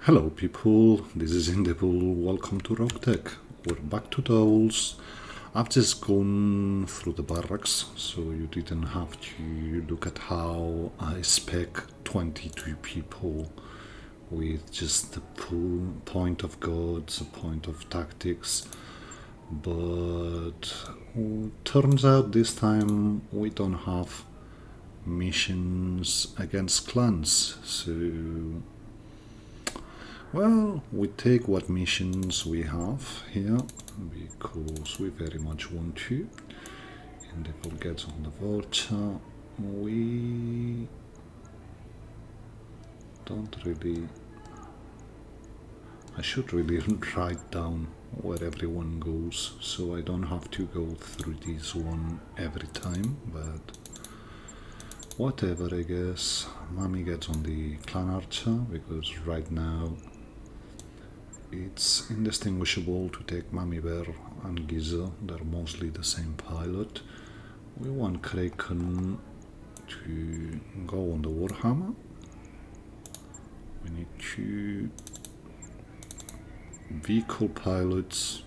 Hello people, this is Indable, welcome to Roguetech. We're back to dolls. I've just gone through the barracks, so you didn't have to look at how I spec 22 people with just the point of gods, a point of tactics. But turns out this time we don't have missions against clans, so well, we take what missions we have here because we very much want to. And if we get on the vulture, we don't really. I should really write down where everyone goes so I don't have to go through this one every time, but whatever, I guess. Mommy gets on the clan archer because right now it's indistinguishable to take Mummy Bear and Giza, they're mostly the same pilot. We want Kraken to go on the Warhammer. We need 2 vehicle pilots.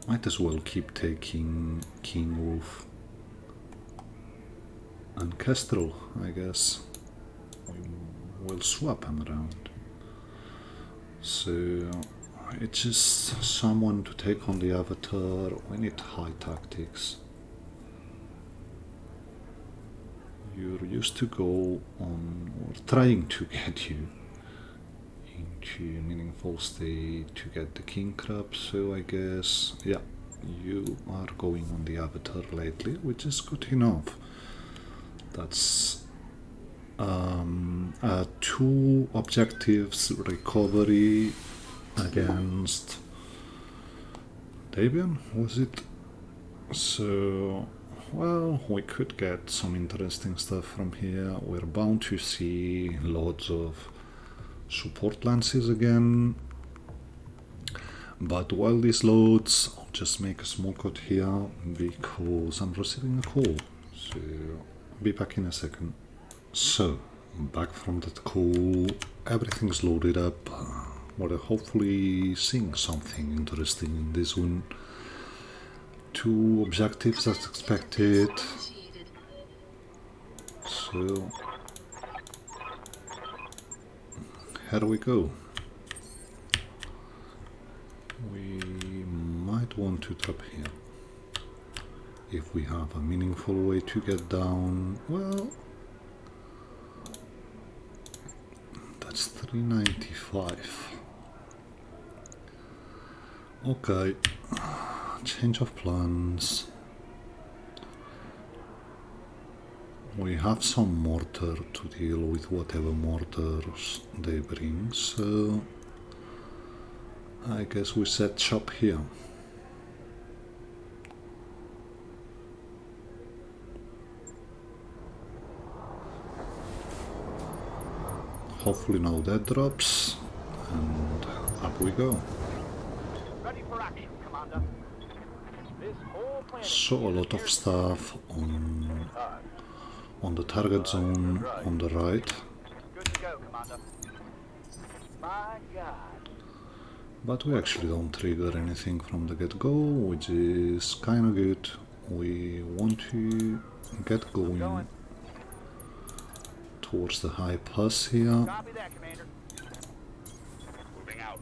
Might as well keep taking King Wolf and Kestrel, I guess. We'll swap them around. So it's just someone to take on the avatar. We need high tactics. You're used to go on, or trying to get you into meaningful state to get the king crab, so I guess, yeah, you are going on the avatar lately, which is good enough. That's 2 objectives recovery against Davian, was it? So, well, we could get some interesting stuff from here. We're bound to see loads of support lances again. But while this loads, I'll just make a small cut here because I'm receiving a call. So, I'll be back in a second. So, back from that call, everything's loaded up. We're hopefully seeing something interesting in this one. 2 objectives as expected. So, here we go. We might want to drop here. If we have a meaningful way to get down, well, that's 395. Okay, change of plans. We have some mortar to deal with whatever mortars they bring, so I guess we set shop here. Hopefully no dead drops, and up we go. Ready for action, Commander. This whole planet So a lot of stuff on the target zone on the right. good to go, Commander. My God. But we actually don't trigger anything from the get-go, which is kinda good. We want to get going towards the high pass here. Copy that, Commander. Moving out.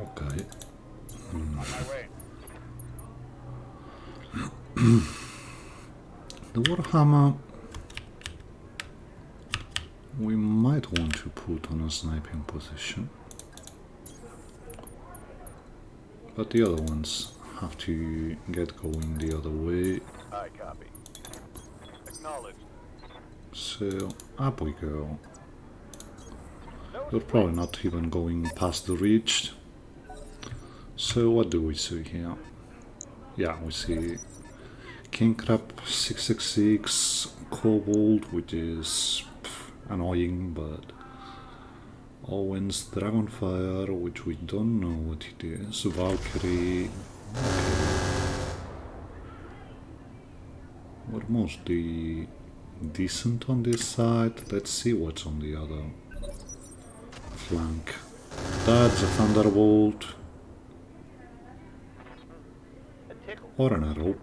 Okay. On my way. The Warhammer we might want to put on a sniping position, but the other ones have to get going the other way. I copy. Acknowledged. So up we go. You're probably not even going past the reach. So what do we see here? Yeah, we see King Crab 666, Kobold, which is annoying, but Owen's Dragonfire, which we don't know what it is, Valkyrie. we're mostly decent on this side. Let's see what's on the other flank. That's a thunderbolt. A tickle. Or an arrow.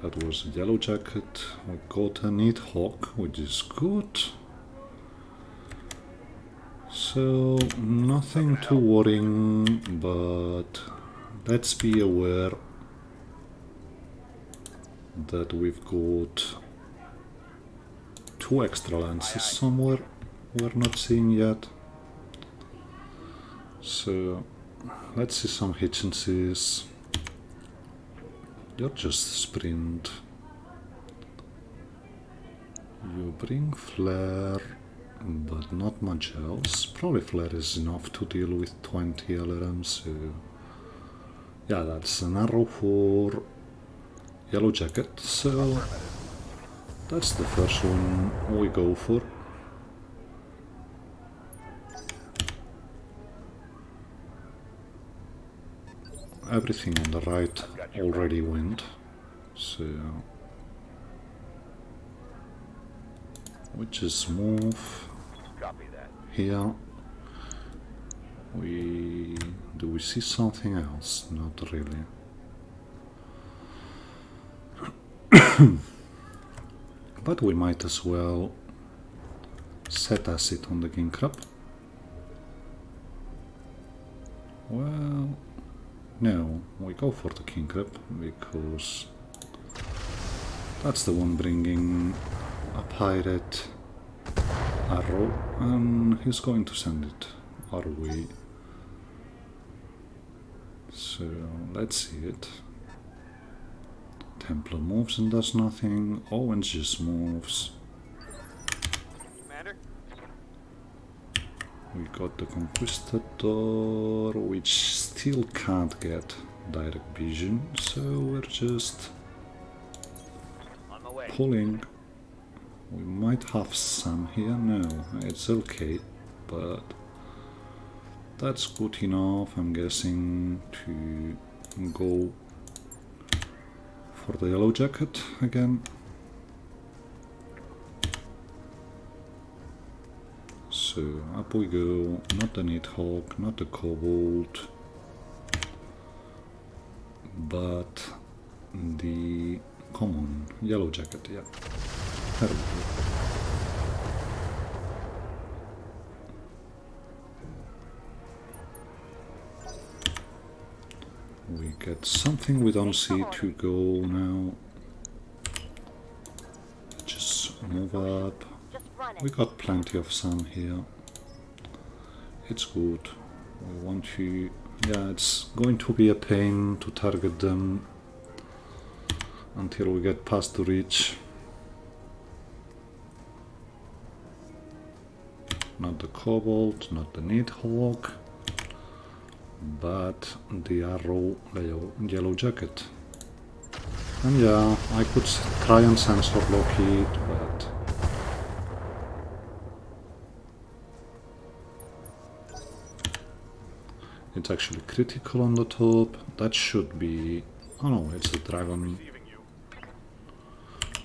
That was a yellow jacket. We got a neat hawk, which is good. So, nothing too worrying, but let's be aware that we've got 2 extra lances somewhere we're not seeing yet. So, let's see some hitchances. You're just sprint. You bring flare, but not much else. Probably flare is enough to deal with 20 LRMs, so yeah, that's an arrow for yellow jacket, so that's the first one we go for. Everything on the right already went, so we just move Copy that. here. Do we see something else? Not really. But we might as well set acid on the king crab. Well, no, we go for the king crab because that's the one bringing a pirate arrow, and he's going to send it our way. So let's see it. Templar moves and does nothing. Owens just moves. Commander? We got the Conquistador, which still can't get direct vision, so we're just On my way. pulling. We might have some here. No, it's okay, but that's good enough, I'm guessing, to go for the yellow jacket again. So up we go, not the Needhawk, not the Cobalt, but the common yellow jacket, yeah. There we go. We get something we don't see to go now. Just move up. Just run it. We got plenty of sun here. It's good. We want to... Yeah, it's going to be a pain to target them until we get past the reach. Not the Cobalt, not the Needhawk, but the arrow, the yellow jacket. And yeah, I could try and sensor lock it, but it's actually critical on the top. That should be... Oh no, it's a dragon. Receiving you.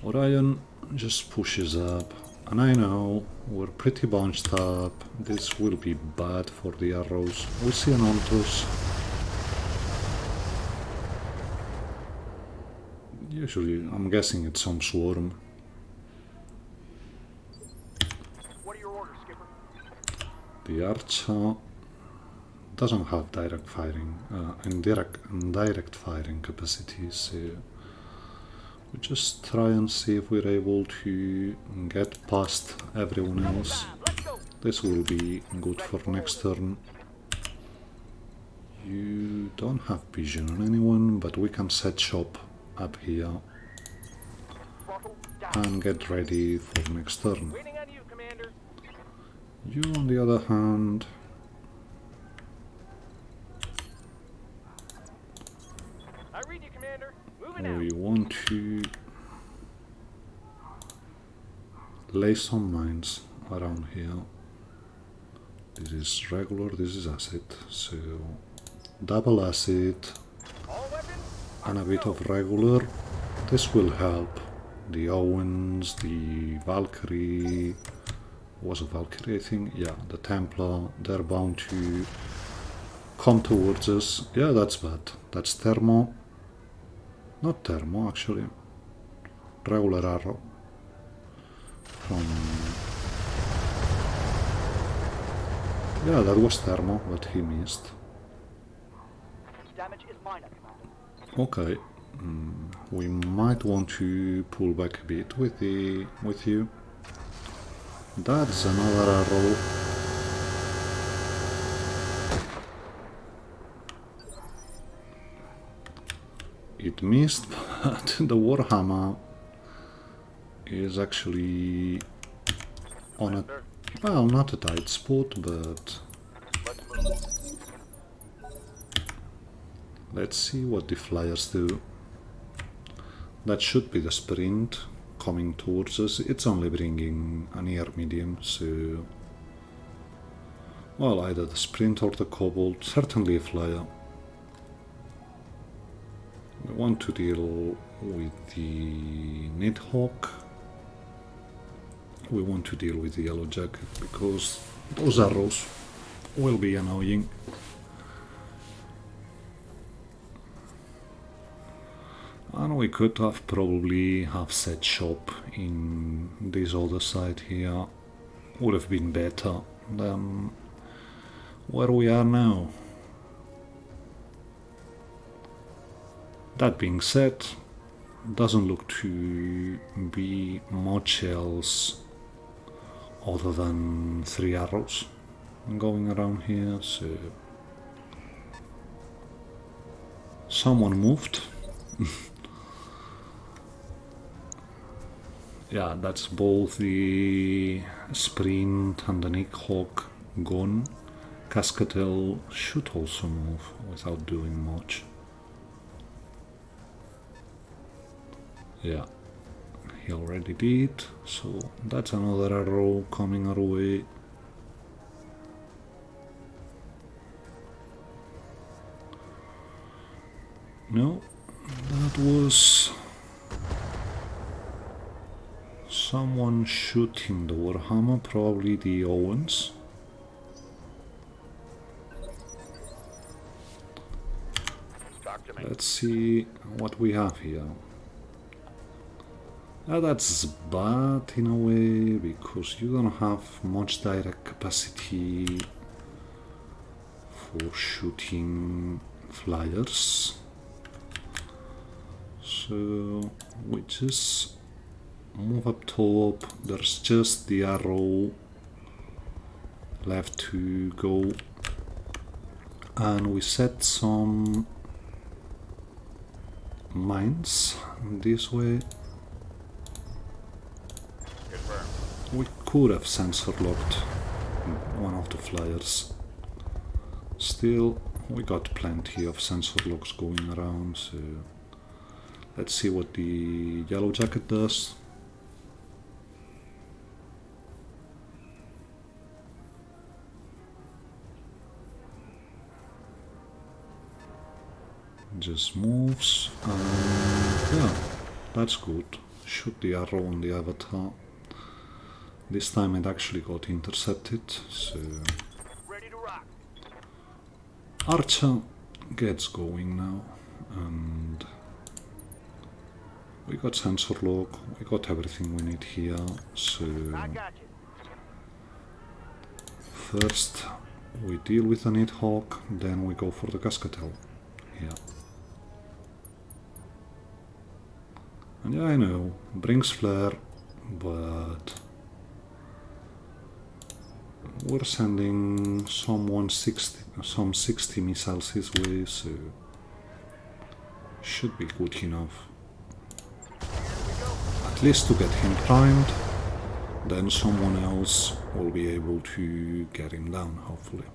Orion just pushes up. And I know, we're pretty bunched up. This will be bad for the arrows. We see an Ontos. Usually, I'm guessing it's some swarm. What are your orders, Skipper? The Archer doesn't have direct firing, indirect firing capacity, so we just try and see if we're able to get past everyone else. Let's go. This will be good for next turn. You don't have vision on anyone, but we can set shop up here Throttle down. and get ready for next turn. Waiting on you, Commander. You, on the other hand, I read you, Commander. Moving out. we want to lay some mines around here. This is regular, this is acid, so double acid. All weapons and a bit of regular. This will help. The Owens, the Valkyrie, was a Valkyrie I think, yeah, the Templar, they're bound to come towards us. Yeah, that's bad. That's thermo. Not thermo actually. Regular arrow. From... yeah, that was thermo, but he missed. Damage is minor, Commander. Okay. We might want to pull back a bit with you. That's another arrow. It missed, but the Warhammer is actually on a, well, not a tight spot, but let's see what the flyers do. That should be the sprint coming towards us. It's only bringing an air medium, so... well, either the sprint or the kobold, certainly a flyer. We want to deal with the Nidhogg. We want to deal with the Yellow Jacket, because those arrows will be annoying. And we could have probably have set shop in this other side here. Would have been better than where we are now. That being said, doesn't look to be much else other than 3 arrows going around here, so... someone moved. Yeah, that's both the sprint and the Nidhogg gone. Cascadel should also move without doing much. Yeah, he already did, so that's another arrow coming our way. No, that was someone shooting the Warhammer, probably the Owens. Let's see what we have here. That's bad in a way, because you don't have much direct capacity for shooting flyers. So we just move up top. There's just the arrow left to go, and we set some mines this way. We could have sensor locked one of the flyers. Still, we got plenty of sensor locks going around, so let's see what the Yellow Jacket does. Just moves, and yeah, that's good. Shoot the arrow on the avatar. This time it actually got intercepted, so... Ready to rock. Archer gets going now, and we got sensor lock, we got everything we need here, so... I got you. First we deal with the Nidhogg, then we go for the Cascadel. Yeah. And yeah, I know, brings flare, but... we're sending some 60 missiles his way, so should be good enough. At least to get him primed, then someone else will be able to get him down, hopefully.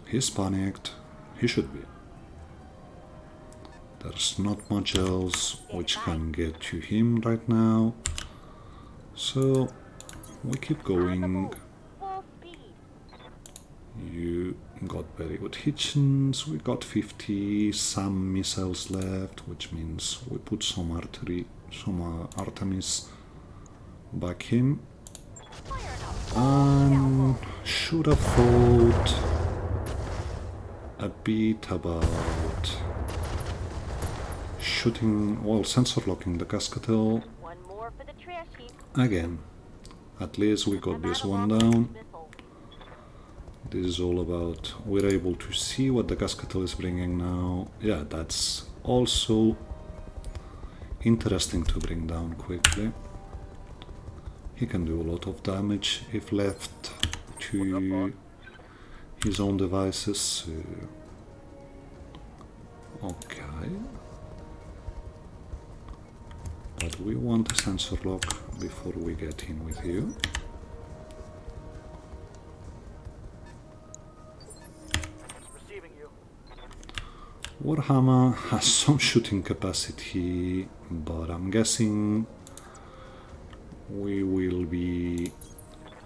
He's panicked, he should be. There's not much else which can get to him right now, so we keep going. You got very good hitchings. We got 50, some missiles left, which means we put some artillery, some Artemis back in. And should have thought a bit about shooting, well, sensor locking the Cascatel. One more for the trash heap. Again, at least we got this one down. This is all about, we're able to see what the Cascatel is bringing now. Yeah, that's also interesting to bring down quickly. He can do a lot of damage if left to his own devices. Okay. But we want a sensor lock before we get in with you. Receiving you. Warhammer has some shooting capacity, but I'm guessing we will be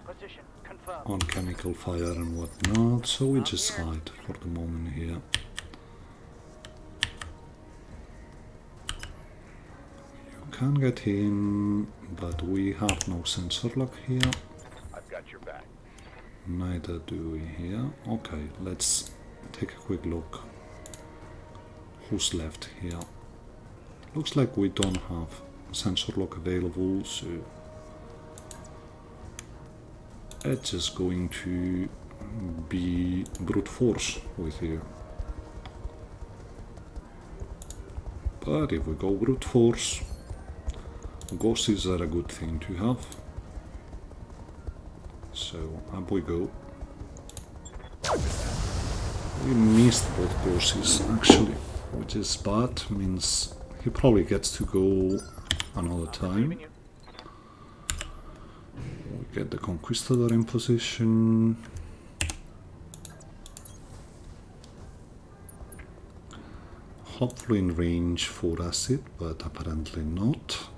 Position confirmed. on chemical fire and whatnot, so we just hide for the moment here. You can get in, but we have no sensor lock here. I've got your back. Neither do we here. Okay, let's take a quick look. Who's left here? Looks like we don't have sensor lock available, so it's just going to be brute force with you. But if we go brute force, ghosts are a good thing to have. So up we go. We missed both ghosts actually, which is bad, means he probably gets to go another time. Receiving you. We get the Conquistador in position. Hopefully in range for acid, but apparently not.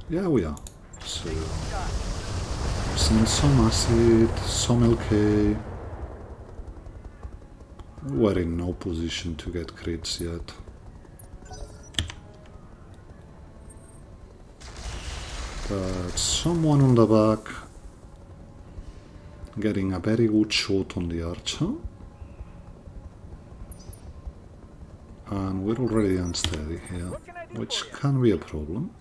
Yeah, we are. So, send some acid, some LK. We're in no position to get crits yet. But someone on the back getting a very good shot on the archer. And we're already unsteady here, which can be a problem.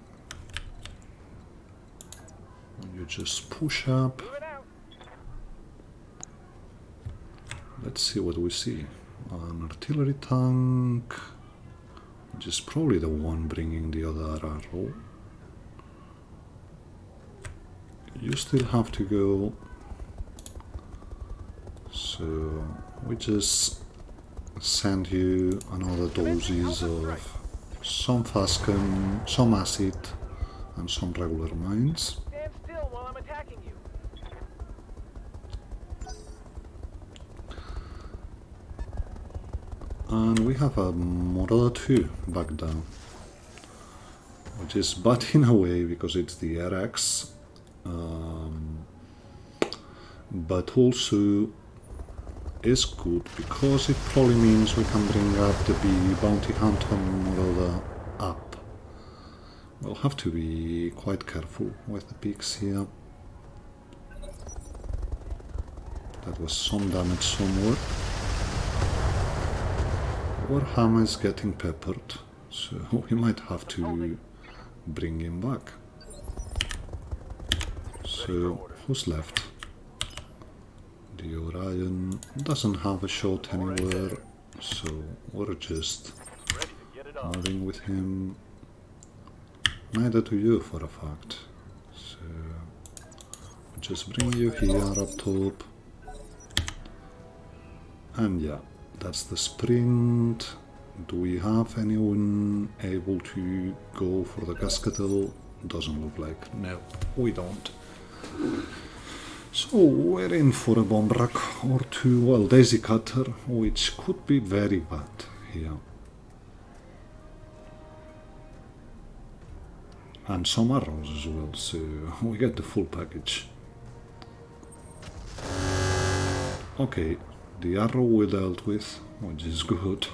You just push up. Move it out. Let's see what we see. An artillery tank, which is probably the one bringing the other arrow. You still have to go. So we just send you another doses of some Fascon, some acid, and some regular mines. Stand still while I'm attacking you. And we have a Morada 2 back down, which is bad in a way because it's the RX, but also is good because it probably means we can bring up the Bounty Hunter Morada up. We'll have to be quite careful with the peaks here. That was some damage somewhere. Warhammer is getting peppered, so we might have to bring him back. So, who's left? The Orion doesn't have a shot anywhere, so we're just Ready to get it on. moving with him. Neither do you for a fact. So, we'll just bring you here up top. And yeah, that's the sprint. Do we have anyone able to go for the Cascatel? Doesn't look like. No, we don't. So we're in for a bomb rack or two, well, Daisy Cutter, which could be very bad here. And some arrows as well, so we get the full package. Okay, the arrow we dealt with, which is good.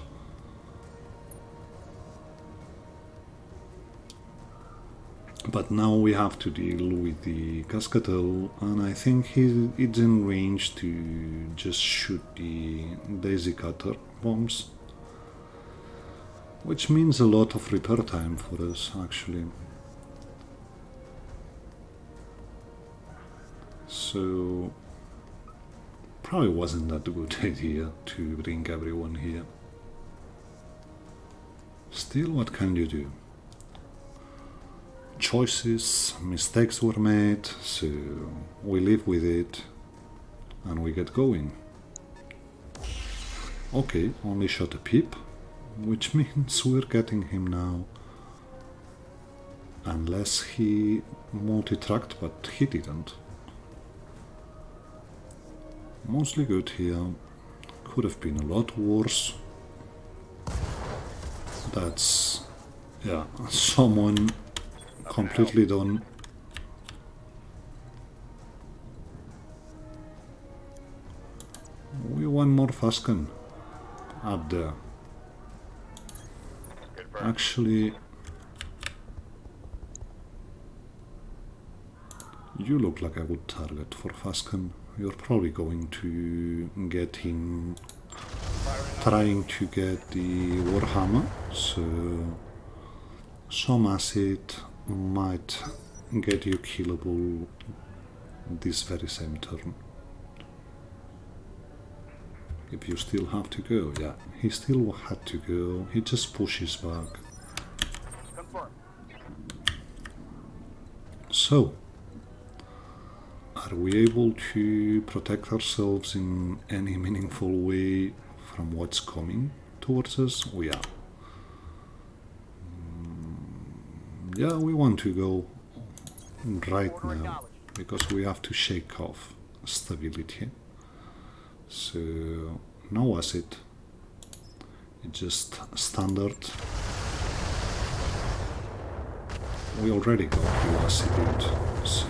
But now we have to deal with the Cascatel, and I think it's in range to just shoot the Daisy Cutter bombs. Which means a lot of repair time for us, actually. So probably wasn't that a good idea to bring everyone here. Still, what can you do? Choices, mistakes were made, so we live with it and we get going. Okay, only shot a peep, which means we're getting him now. Unless he multi-tracked, but he didn't. Mostly good here. Could have been a lot worse. That's... yeah, someone completely done. We want more Fasken up there. Actually, you look like a good target for Fasken. You're probably going to get him trying to get the Warhammer, so some acid might get you killable this very same turn. If you still have to go, yeah, he still had to go, he just pushes back. Confirmed. So, are we able to protect ourselves in any meaningful way from what's coming towards us? We are. Yeah, we want to go right now because we have to shake off stability. So, no acid. It's just standard. We already got you acid, so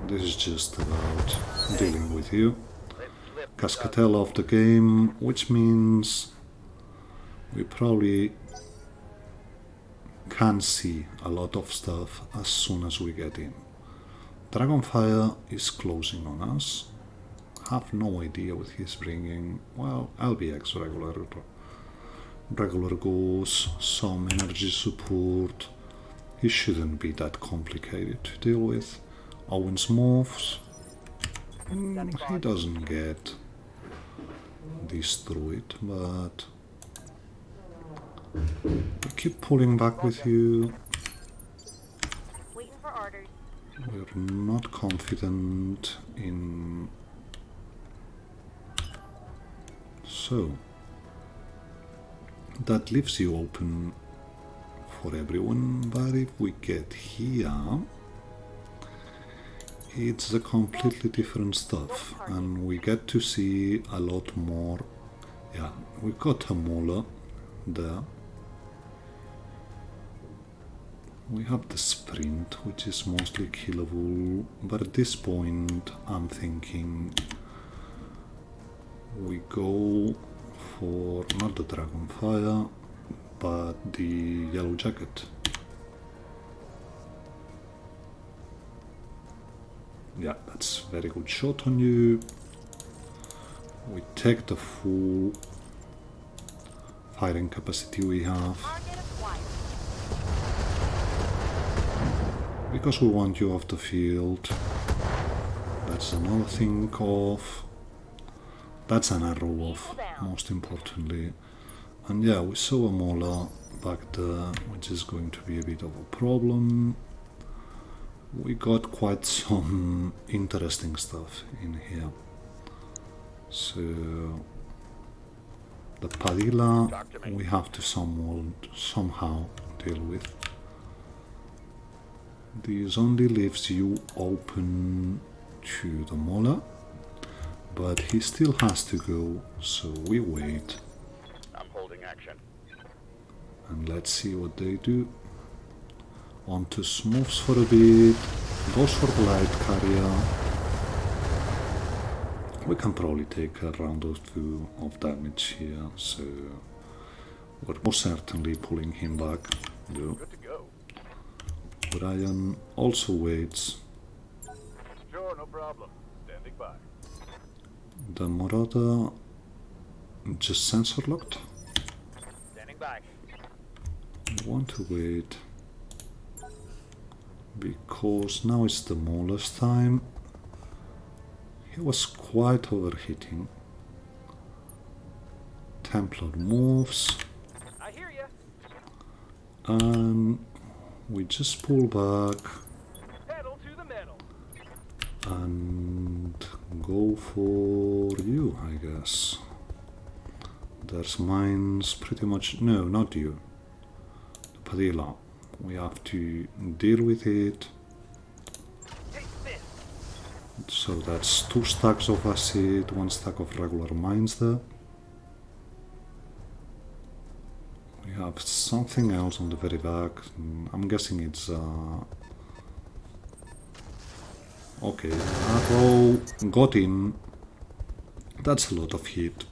this is just about dealing with you. Cascatel off the game, which means we probably can see a lot of stuff as soon as we get in. Dragonfire is closing on us. Have no idea what he's bringing. Well, LBX regular goes, some energy support. He shouldn't be that complicated to deal with. Owen's moves. He doesn't get destroyed, but we keep pulling back with you. Waiting for orders. We're not confident in... So, that leaves you open for everyone, but if we get here, it's a completely different stuff, and we get to see a lot more. Yeah, we've got a Mola there. We have the sprint, which is mostly killable, but at this point I'm thinking we go for not the Dragonfire, but the Yellow Jacket. Yeah, that's very good shot on you. We take the full firing capacity we have. Target acquired. Because we want you off the field. That's another thing off. That's an arrow off, most importantly. And yeah, we saw a Mola back there, which is going to be a bit of a problem. We got quite some interesting stuff in here. So the Padilla we have to somehow deal with. This only leaves you open to the Mola, but he still has to go, so we wait. I'm holding action. And let's see what they do. Ontus moves for a bit, goes for the light carrier. We can probably take a round or two of damage here, so we're most certainly pulling him back. No. Good to go. Brian also waits. Sure, no problem. Standing by. The Marauder just sensor locked. Standing by. I want to wait because now is the Mauler's time. He was quite overheating. Templar moves, I hear you. and we just pull back Pedal to the metal. and go for you, I guess. There's mines pretty much... No, not you. The Padilla. We have to deal with it. Take this. So that's 2 stacks of acid, 1 stack of regular mines there. We have something else on the very back. I'm guessing it's... Okay, arrow got in. That's a lot of heat.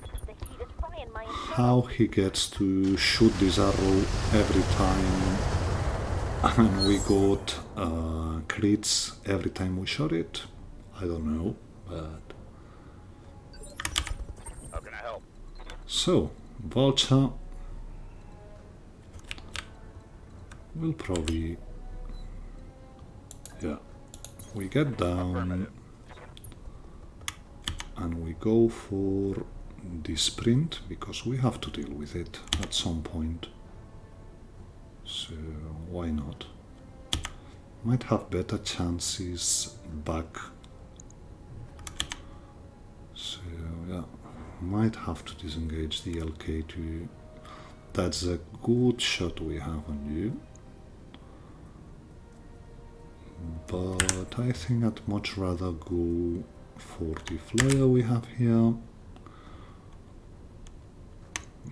The heat is frying my internal. How he gets to shoot this arrow every time, and we got crits every time we shot it, I don't know, but... How can I help? So, Vulture will probably... Yeah, we get down and we go for the sprint because we have to deal with it at some point. So why not? Might have better chances back. So yeah, might have to disengage the LK2. That's a good shot we have on you. But I think I'd much rather go for the flyer we have here,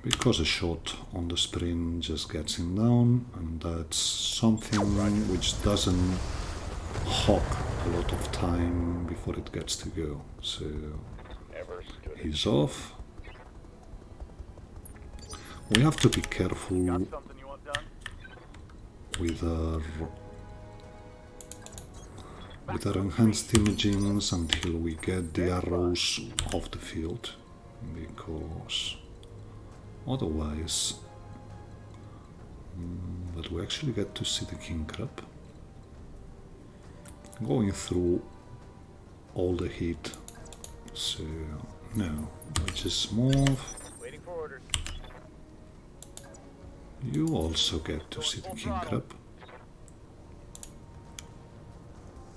because a shot on the sprint just gets him down, and that's something which doesn't hog a lot of time before it gets to go. So he's off. We have to be careful Got something you want done? with our enhanced imagings until we get the arrows off the field, because otherwise... But we actually get to see the king crab going through all the heat, so no, we just move. Waiting for orders. You also get to see the king crab.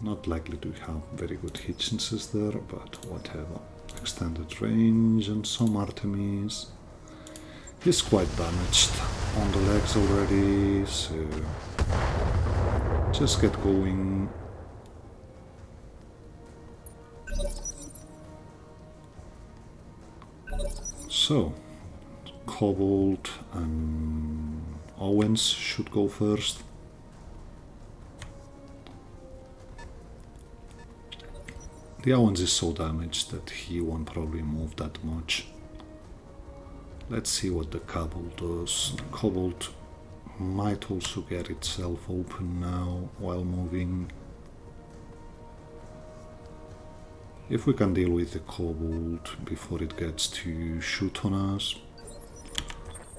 Not likely to have very good hit chances there, but whatever. Extended range and some Artemis. He's quite damaged on the legs already, so just get going. So, Cobalt and Owens should go first. The Owens is so damaged that he won't probably move that much. Let's see what the Cobalt does. The Cobalt might also get itself open now while moving. If we can deal with the Cobalt before it gets to shoot on us,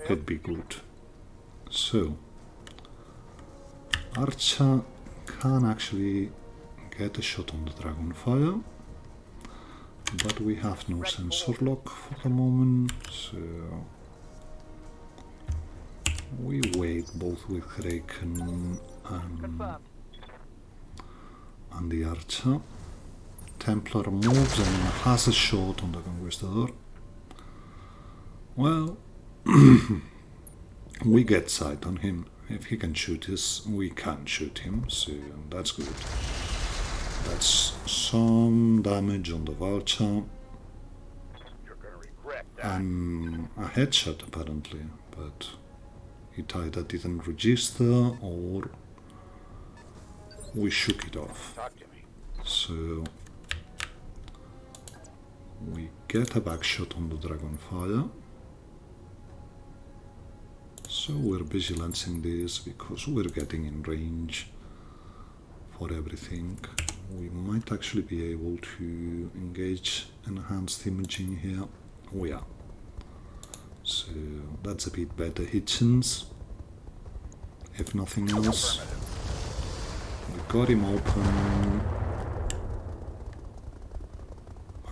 it'd be good. So, Archer can actually get a shot on the Dragonfire, but we have no sensor lock for the moment, so we wait both with Kraken and the Archer. Templar moves and has a shot on the Conquistador. Well, we get sight on him. If he can shoot us, we can shoot him, so that's good. That's some damage on the Vulture. You're gonna regret that. And a headshot apparently, but it either didn't register or we shook it off. Talk to me. So we get a back shot on the Dragonfire. So we're vigilancing this because we're getting in range for everything. We might actually be able to engage enhanced imaging here. Oh yeah. So that's a bit better Hitchens, if nothing else. We got him open.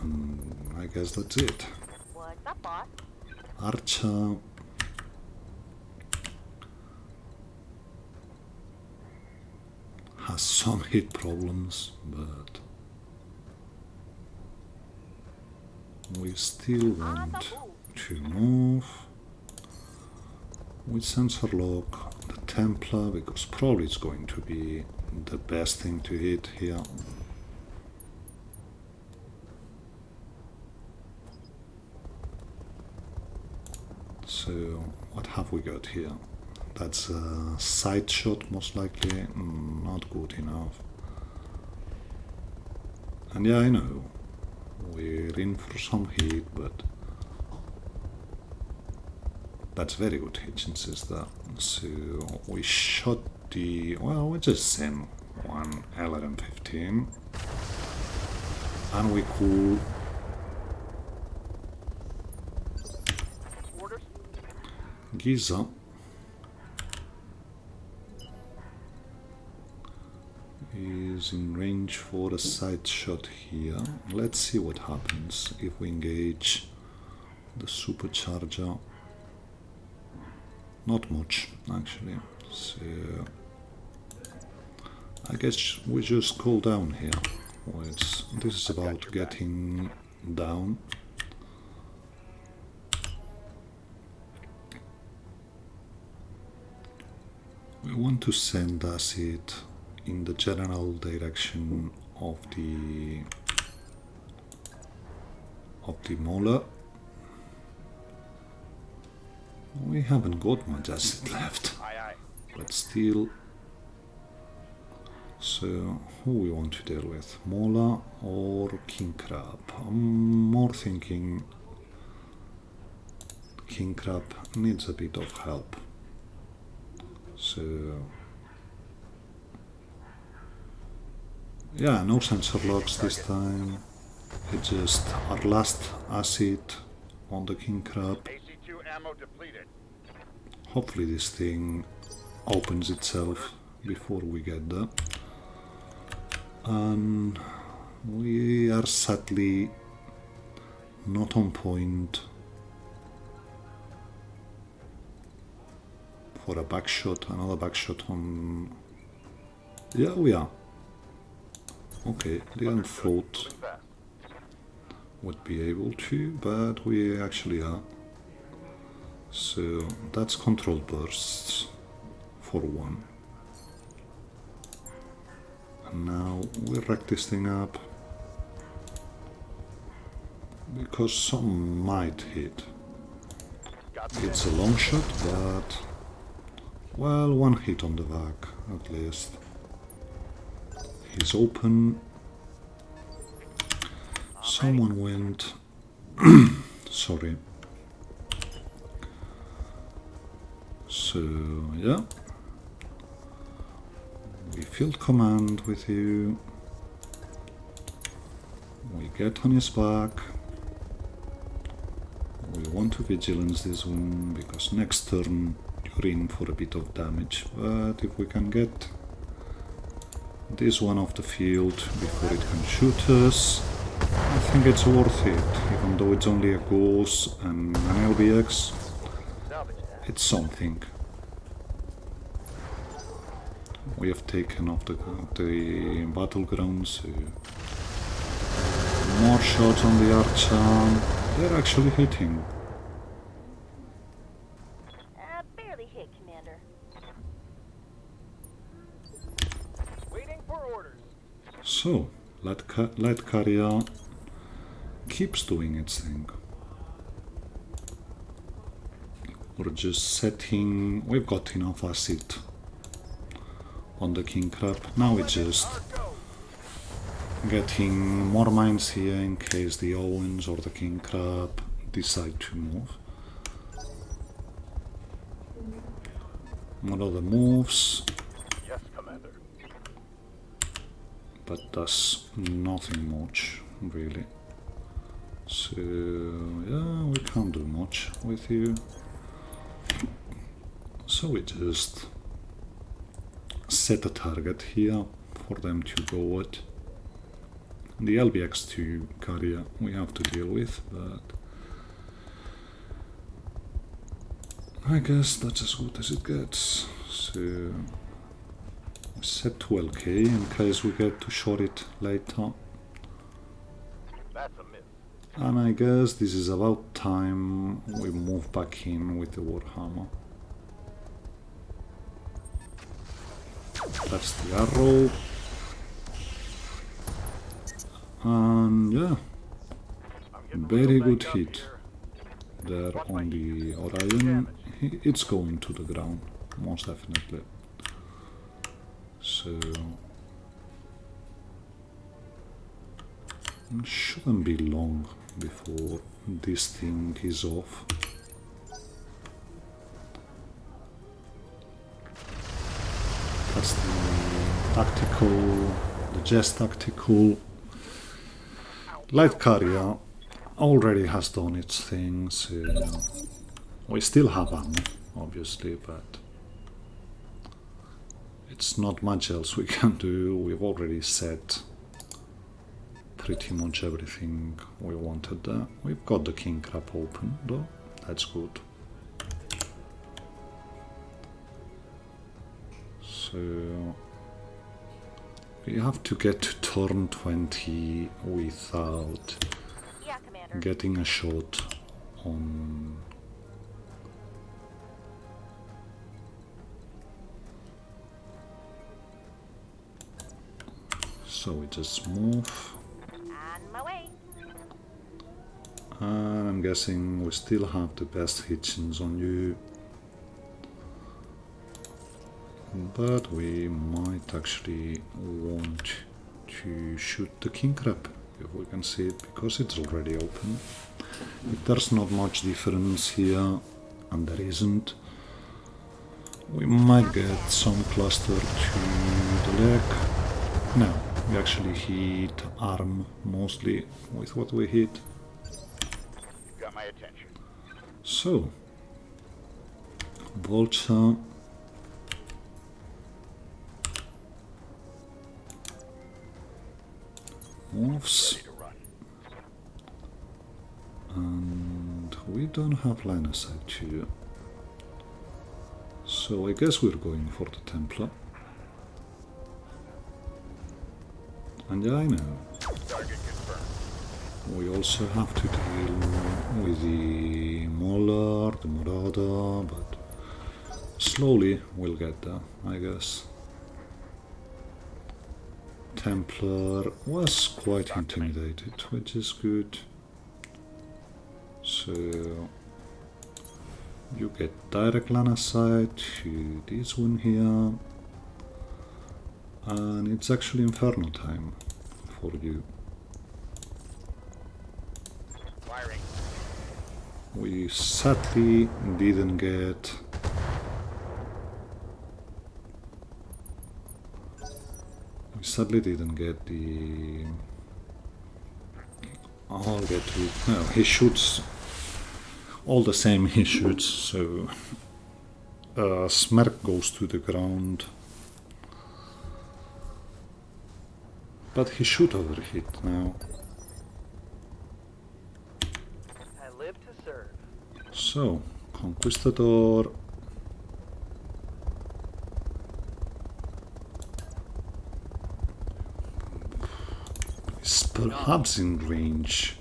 And I guess that's it. What's up, boss? Archer. Has some hit problems, but we still want to move with sensor lock the Templar, because probably it's going to be the best thing to hit here. So what have we got here? That's a side shot, most likely. Not good enough. And yeah, I know we're in for some heat, but that's very good Hitchens is that. So we shot the, well, we just sent one LRM-15 and we cool Orders? Giza is in range for a side shot here. Let's see what happens if we engage the supercharger. Not much, actually. So I guess we just cool down here. This is about getting down. We want to send acid in the general direction of the molar. We haven't got much acid left, but still. So who we want to deal with, Mola or King Crab? I'm more thinking King Crab needs a bit of help. So yeah, no sensor locks this time. It's just our last acid on the King Crab. AC2 ammo depleted. Hopefully this thing opens itself before we get there. And we are sadly not on point for a back shot, another back shot on... Yeah, we are. Okay, didn't thought would be able to, but we actually are. So that's control bursts for one. And now we rack this thing up because some might hit. It's a long shot, but well, one hit on the back at least. He's open. Someone went. Sorry. So, yeah. We field command with you. We get on his back. We want to vigilance this one because next turn you're in for a bit of damage. But if we can get this one off the field before it can shoot us, I think it's worth it. Even though it's only a Gauss and an LBX, it's something. We have taken off the battleground, so more shots on the Archer. They're actually hitting. Barely hit, Commander. Waiting for orders. So, light carrier keeps doing its thing. We're just setting... We've got enough acid on the King Crab. Now we just getting more mines here in case the Owens or the King Crab decide to move. One of the moves, Yes, Commander. but does nothing much, really. So, yeah, we can't do much with you. So we just set a target here for them to go at. The LBX2 carrier we have to deal with, but I guess that's as good as it gets. So we set 12k in case we get to short it later. That's a miss. And I guess this is about time we move back in with the Warhammer. That's the arrow. And yeah, very good hit there on the Orion. It's going to the ground, most definitely. So it shouldn't be long before this thing is off. That's the tactical, the Jess tactical. Light carrier already has done its thing, so we still have ammo, obviously, but it's not much else we can do. We've already set pretty much everything we wanted there. We've got the King Crab open, though. That's good. So we have to get to turn 20 without Yeah, Commander. getting a shot on. So we just move. On my way. And I'm guessing we still have the best hitchings on you. But we might actually want to shoot the King Crab if we can see it, because it's already open. If there's not much difference here, and there isn't, we might get some cluster to the leg. No, we actually hit arm mostly with what we hit. You've got my attention. So, Vulture. Moves. Ready to run. And we don't have line of sight here. So I guess we're going for the Templar. And yeah, I know. Target confirmed. We also have to deal with the Mauler, the Marauder, but slowly we'll get there, I guess. Templar was quite intimidated, which is good. So you get direct line of sight to this one here, and it's actually Inferno time for you. Firing. We sadly didn't get the. I'll get to it. No, he shoots all the same. He shoots, so Smerk goes to the ground, but he should overhit now. I live to serve. So Conquistador. Is perhaps in range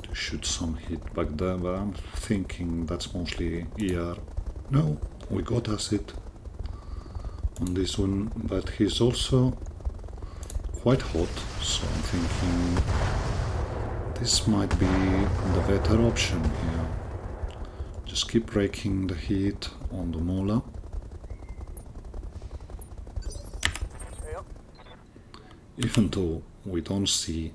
to shoot some hit back there, but I'm thinking that's mostly ER. No, we got acid on this one, but he's also quite hot, so I'm thinking this might be the better option here. Just keep breaking the heat on the Mola. Yep. Even though we don't see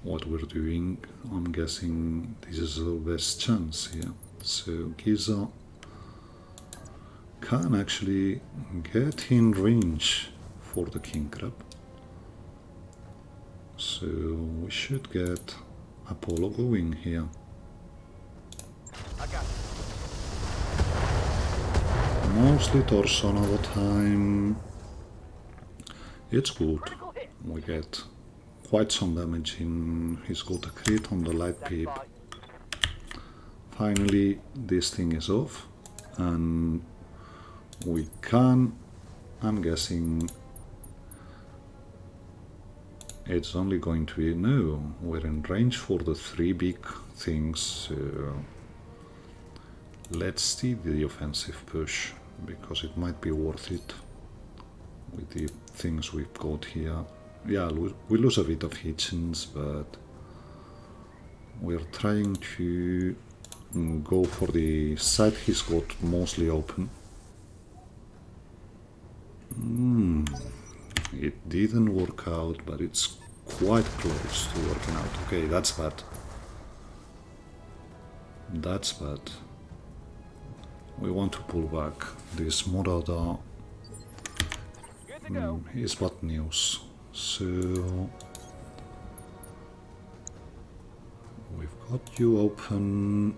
what we're doing, I'm guessing this is the best chance here. So Giza can actually get in range for the king crab. So we should get Apollo going here. I got you. Mostly torso all the time. It's good. Critical hit. We get quite some damage in. He's got a crit on the light Next peep. spot. Finally, this thing is off, and we can. I'm guessing it's only going to be. No, we're in range for the 3 big things. So let's see the offensive push because it might be worth it with the things we've got here. Yeah, we lose a bit of hitchings, but we're trying to go for the side he's got mostly open. It didn't work out, but it's quite close to working out. Okay, that's bad. That's bad. We want to pull back. This Murada Good to go. is bad news. So we've got you open.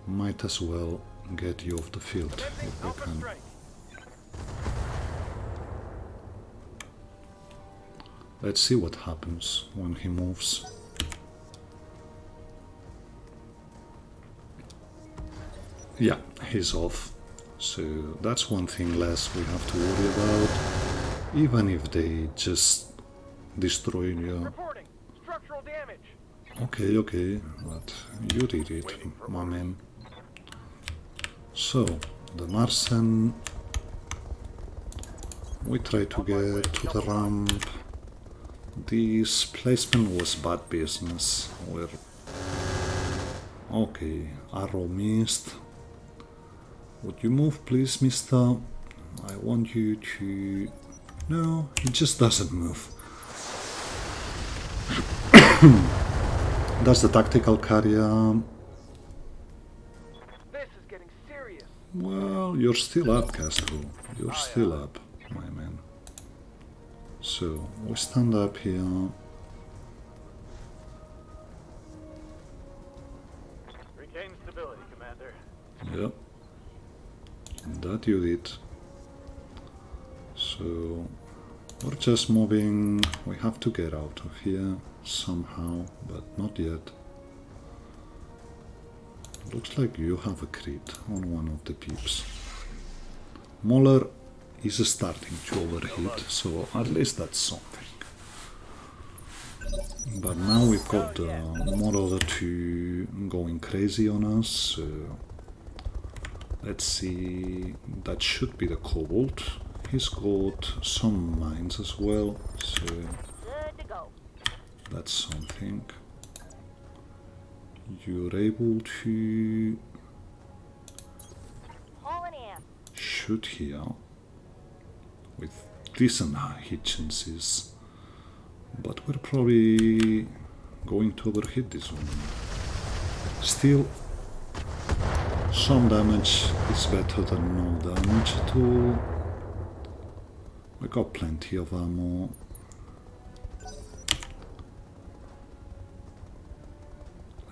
Might as well get you off the field Commencing if we Alpha can. strike. Let's see what happens when he moves. Yeah, he's off. So that's one thing less we have to worry about. Even if they just destroy you. Reporting. Structural damage. Okay, okay, but you did it, my man. So, the Marsen. We try to get to the ramp. This placement was bad business. We're... Okay, arrow missed. Would you move, please, mister? I want you to... No, he just doesn't move. That's the tactical carrier. This is getting serious. Well, you're still up, Castro. You're still up, my man. So, we stand up here. Regain stability, Commander. Yep. That you did. So, we're just moving. We have to get out of here somehow, but not yet. Looks like you have a crit on one of the peeps. Moller is starting to overheat, so at least that's something. But now we've got more other two going crazy on us, so let's see, that should be the Kobold. He's got some mines as well, so Good to go. that's something. You're able to Hauling in. shoot here with decent hit chances, but we're probably going to overhit this one. Still, some damage is better than no damage at all. We got plenty of ammo.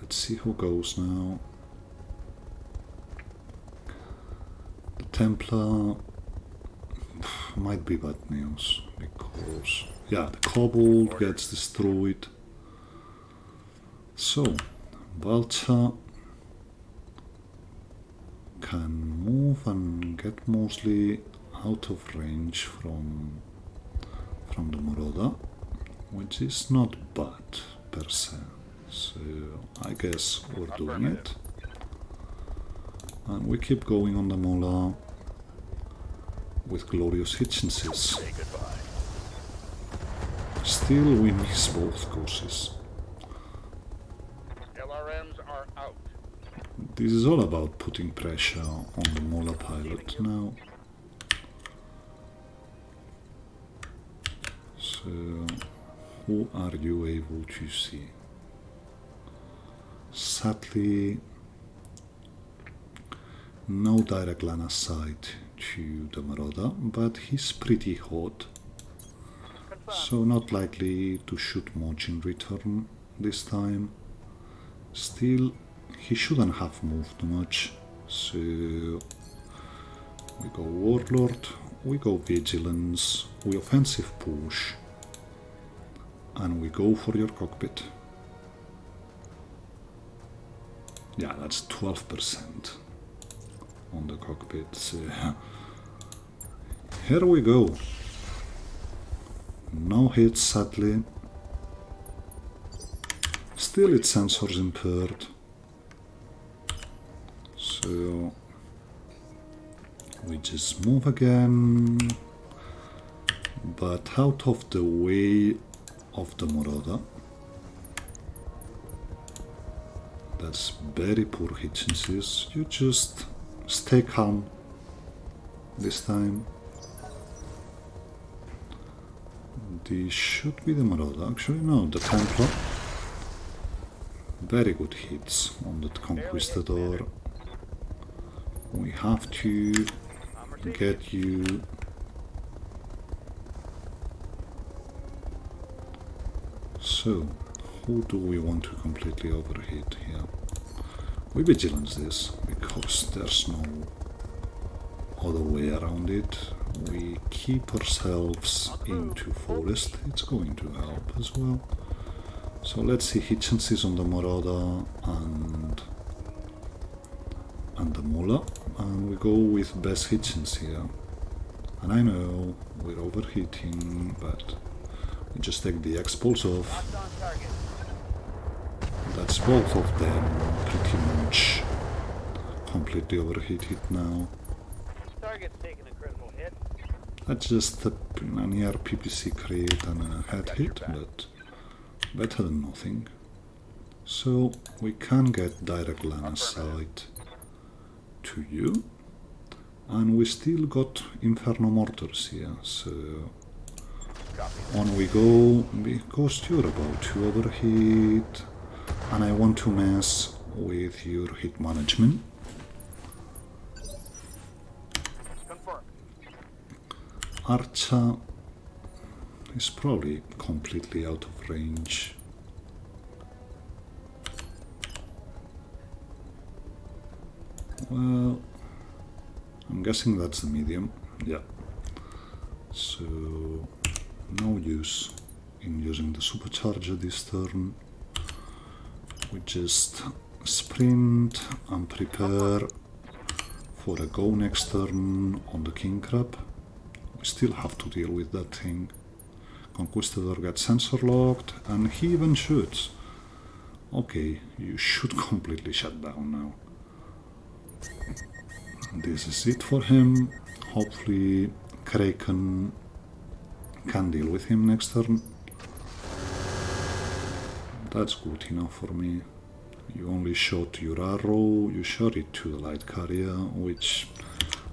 Let's see who goes now. The Templar might be bad news because, yeah, the Kobold gets destroyed. So, Vulture can move and get mostly out of range from the Moroda, which is not bad per se. So I guess we're doing it. And we keep going on the Mola with glorious hit chances. Say goodbye. Still we miss both courses. LRMs are out. This is all about putting pressure on the Mola pilot now. So, who are you able to see? Sadly, no direct line of sight to the Marauder, but he's pretty hot, so not likely to shoot much in return this time. Still, he shouldn't have moved much, so we go Warlord, we go Vigilance, we offensive push, and we go for your cockpit. Yeah, that's 12% on the cockpit. So here we go. No hits, sadly. Still, its sensors impaired. So we just move again, but out of the way of the Marauder. That's very poor hit chances. You just stay calm this time. This should be the Marauder. Actually, no, the Templar. Very good hits on that Conquistador. We have to get you. So, who do we want to completely overhit here? We vigilance this because there's no other way around it. We keep ourselves into forest. It's going to help as well. So let's see hit chances on the Marauder and the Mullah, and we go with best hit chance here. And I know we're overheating, but we just take the expulse off. That's both of them pretty much completely overheated now. Target's taking a critical hit. That's just a near PPC crit and a head hit, but better than nothing. So we can get direct line of sight to you, and we still got Inferno Mortars here, so on we go, because you're about to overheat, and I want to mess with your hit management. Archer is probably completely out of range. Well, I'm guessing that's the medium. Yeah. So no use in using the supercharger this turn. We just sprint and prepare for a go next turn on the King Crab. We still have to deal with that thing. Conquistador gets sensor locked and he even shoots. Okay, you should completely shut down now. This is it for him. Hopefully Kraken can deal with him next turn. That's good enough for me. You only shot your arrow, you shot it to the light carrier, which,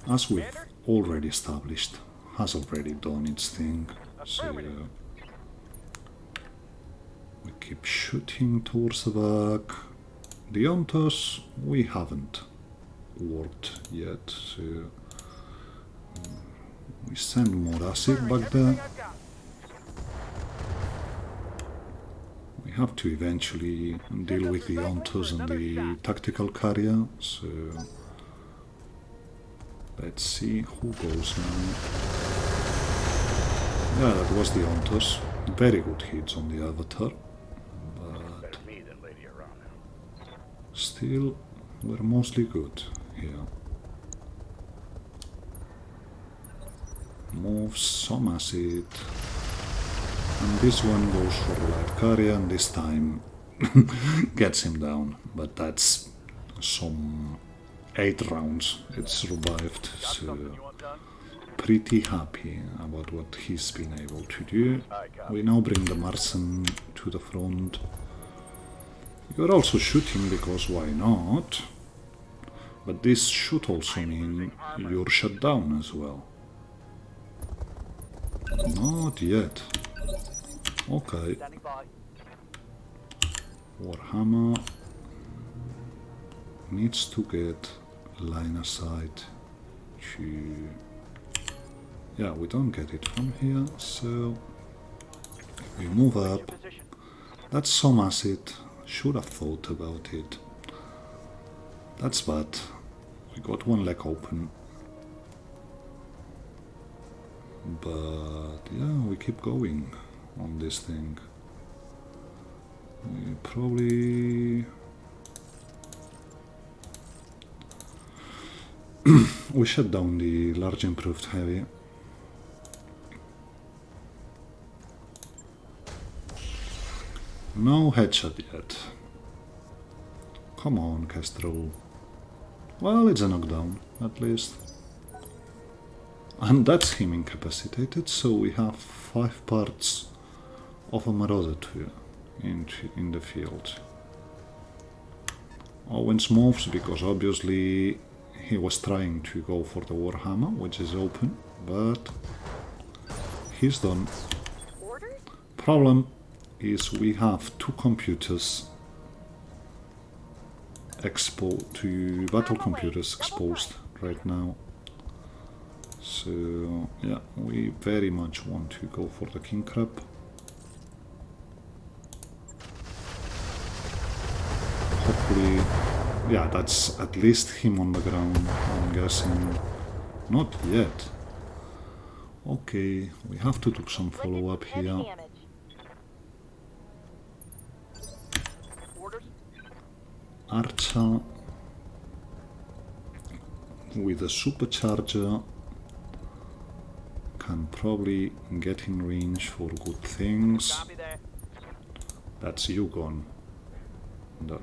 as we've already established, has already done its thing. So we keep shooting towards the back. The Ontos we haven't worked yet, so we send more acid back there. We have to eventually deal with the Ontos and the tactical carrier, so let's see who goes now. Yeah, that was the Ontos. Very good hits on the Avatar, but still we're mostly good here. Moves some acid, and this one goes for the light carrier, and this time gets him down, but that's some 8 rounds it survived, so pretty happy about what he's been able to do. We now bring the Marsen to the front. You're also shooting because why not? But this should also mean you're shut down as well. Not yet. Okay, Standing by. Warhammer needs to get line of sight to... Yeah, we don't get it from here, so we move up. Position. That's some acid. Should have thought about it. That's bad. We got one leg open. But yeah, we keep going on this thing. We probably... we shut down the large improved heavy. No headshot yet. Come on, Castro. Well, it's a knockdown, at least. And that's him incapacitated, so we have 5 parts of a Marauder in the field. Owens moves because obviously he was trying to go for the Warhammer, which is open, but he's done. Orders? Problem is we have 2 computers exposed to battle computers exposed right now. So yeah, we very much want to go for the king crab. Hopefully, yeah, that's at least him on the ground, I'm guessing. Not yet. Okay, we have to do some follow-up Heavy here. damage. Orders. Archer with a supercharger can probably get in range for good things. Copy that. That's you gone.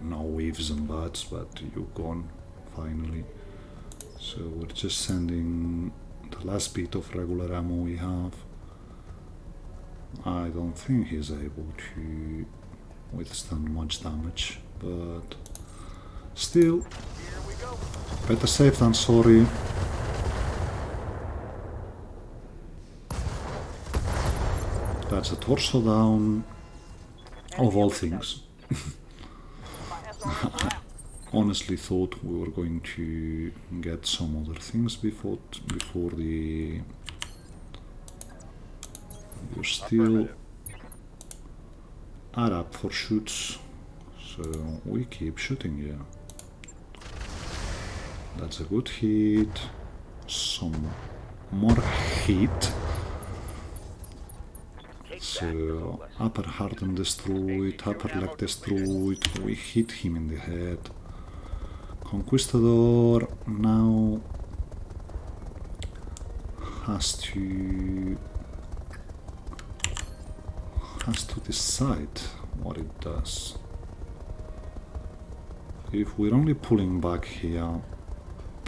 No waves and bats, but you gone finally. So we're just sending the last bit of regular ammo we have. I don't think he's able to withstand much damage, but still, Here we go. better safe than sorry. That's a torso down, of all things. My SRS wrapped. Honestly thought we were going to get some other things before the... We're still are up for shoots, so we keep shooting, yeah. That's a good hit. Some more hit. So upper heart destroyed, upper leg destroyed, we hit him in the head. Conquistador now has to decide what it does. If we're only pulling back here,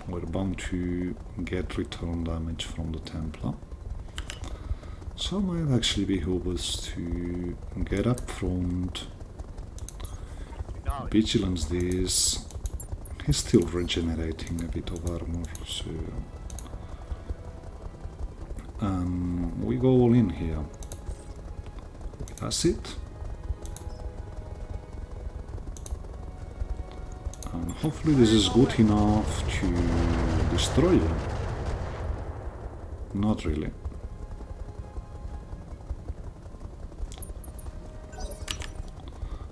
we're bound to get return damage from the Templar. So it might actually behoove us to get up front. Vigilance this. He's still regenerating a bit of armor, so... we go all in here. That's it. And hopefully this is good enough to destroy them. Not really.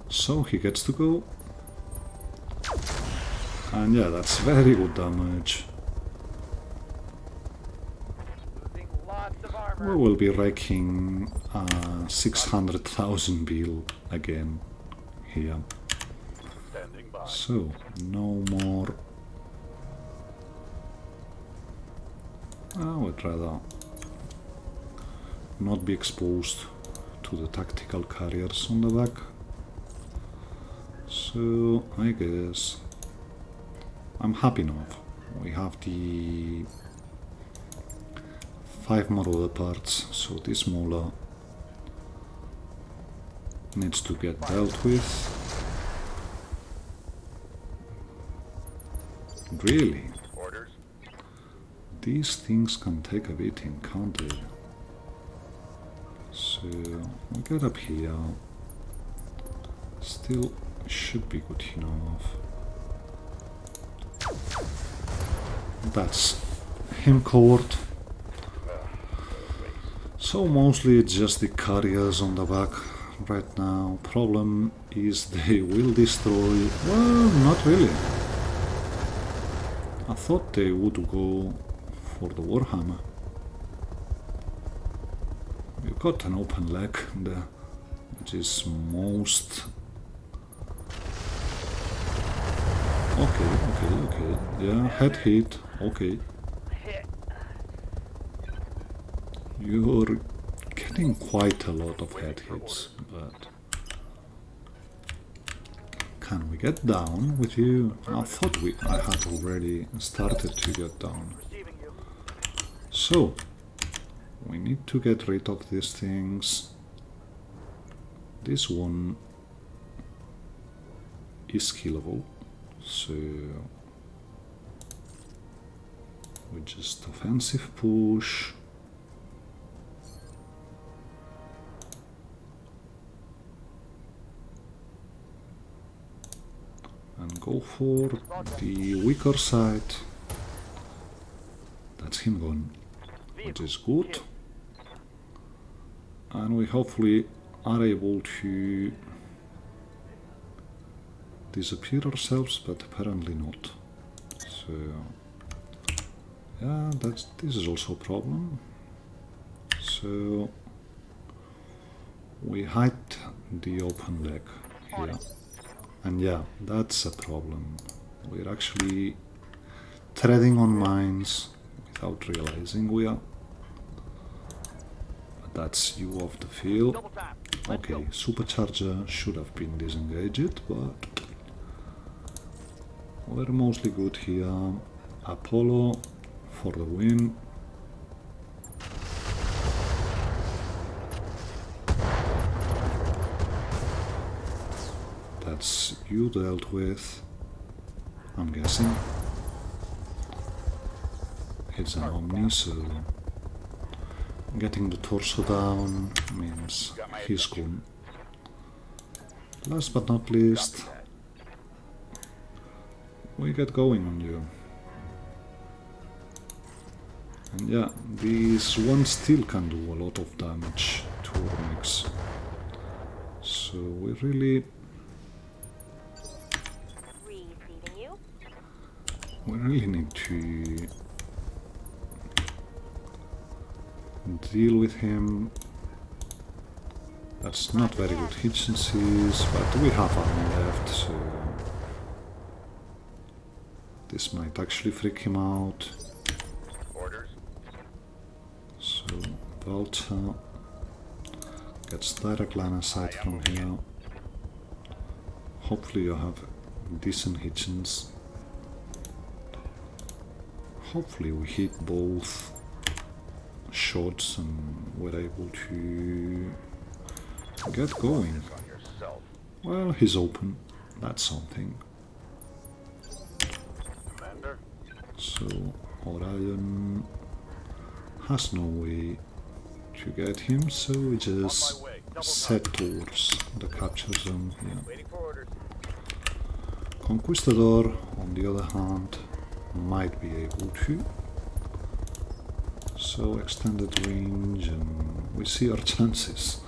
So he gets to go. And yeah, that's very good damage. Losing lots of armor. We will be wrecking 600,000 bill again here. Standing by. So, no more. I would rather not be exposed to the tactical carriers on the back. So, I guess I'm happy enough. We have the 5 more other parts, so this molar needs to get dealt with. Really? Orders. These things can take a beating, can't they? So we get up here. Still should be good enough. That's him covered. So mostly it's just the carriers on the back right now. Problem is they will destroy... Well, not really. I thought they would go for the Warhammer. You got an open leg there, which is most... Okay. Yeah, head hit. Okay. You're getting quite a lot of head hits, but... Can we get down with you? I thought I had already started to get down. So, we need to get rid of these things. This one is killable, so we just offensive push. And go for the weaker side. That's him gone, which is good. And we hopefully are able to disappear ourselves, but apparently not. So yeah, this is also a problem. So we hide the open leg here. And yeah, that's a problem. We're actually treading on mines without realizing we are. But that's you off the field. Okay, supercharger should have been disengaged, but we're mostly good here. Apollo for the win. That's you dealt with, I'm guessing. It's an Omni, so getting the torso down means he's gone. Last but not least, we get going on you. And yeah, this one still can do a lot of damage to our mechs. So we really need to deal with him. That's not very good efficiencies, but we have army left, so this might actually freak him out. So Vulture gets direct line of sight from here. Hopefully you have decent hitchens. Hopefully we hit both shots and we're able to get going. Well, he's open. That's something. So Orion has no way to get him, so we just set towards the capture zone here. Conquistador, on the other hand, might be able to. So extended range, and we see our chances.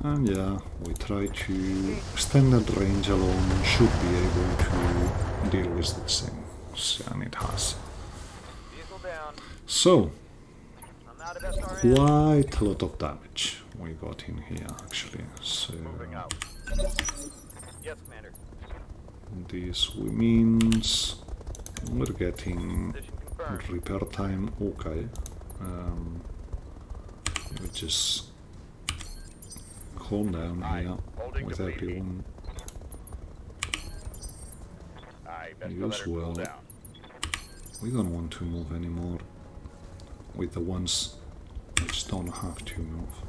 And yeah, we try to extended range alone should be able to deal with these things, and it has. So quite a lot of damage we got in here actually. So this means we're getting repair time. Okay, we just calm down here with everyone. Use well. We don't want to move anymore with the ones which don't have to move.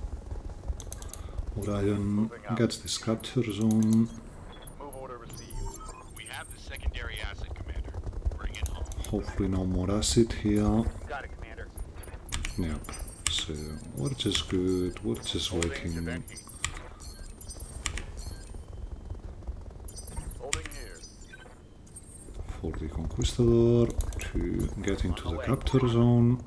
Orion gets this capture zone. We have the secondary acid, Commander. Bring it home. Hopefully no more acid here. Got it, Commander. Yep. So so we're just good, we're just waiting. Holding here. For the Conquistador to get into the capture zone.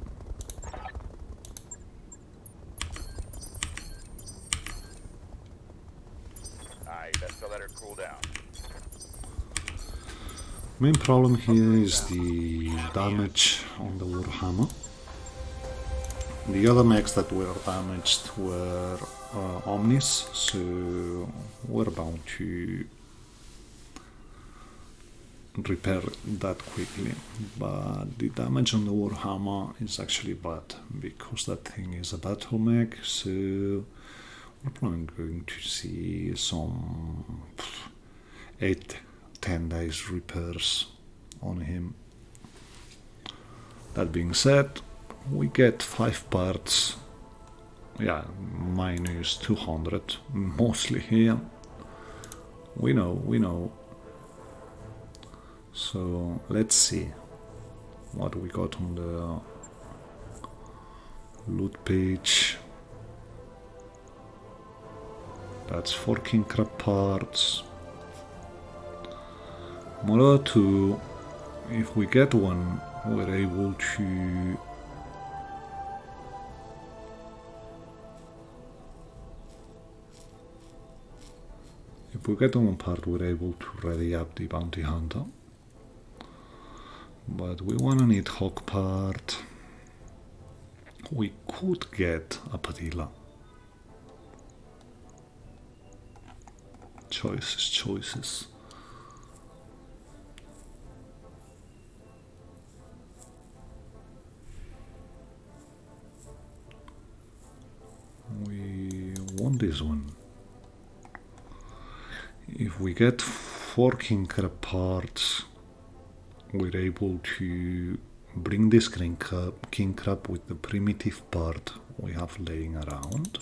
Aye, best to let her cool down. Main problem here is the damage on the Warhammer. The other mechs that were damaged were Omnis, so we're bound to repair that quickly. But the damage on the Warhammer is actually bad, because that thing is a battle mech, so we're probably going to see some 8-10 days repairs on him. That being said, we get 5 parts, yeah, minus 200 mostly here. We know. So let's see what we got on the loot page. That's 4 king crab parts. Model 2, if we get one, we're able to one part, we're able to ready up the bounty hunter. But we want an Nidhogg part. We could get a Padilla. Choices. We want this one. If we get 4 king crab parts, we're able to bring this king crab with the primitive part we have laying around.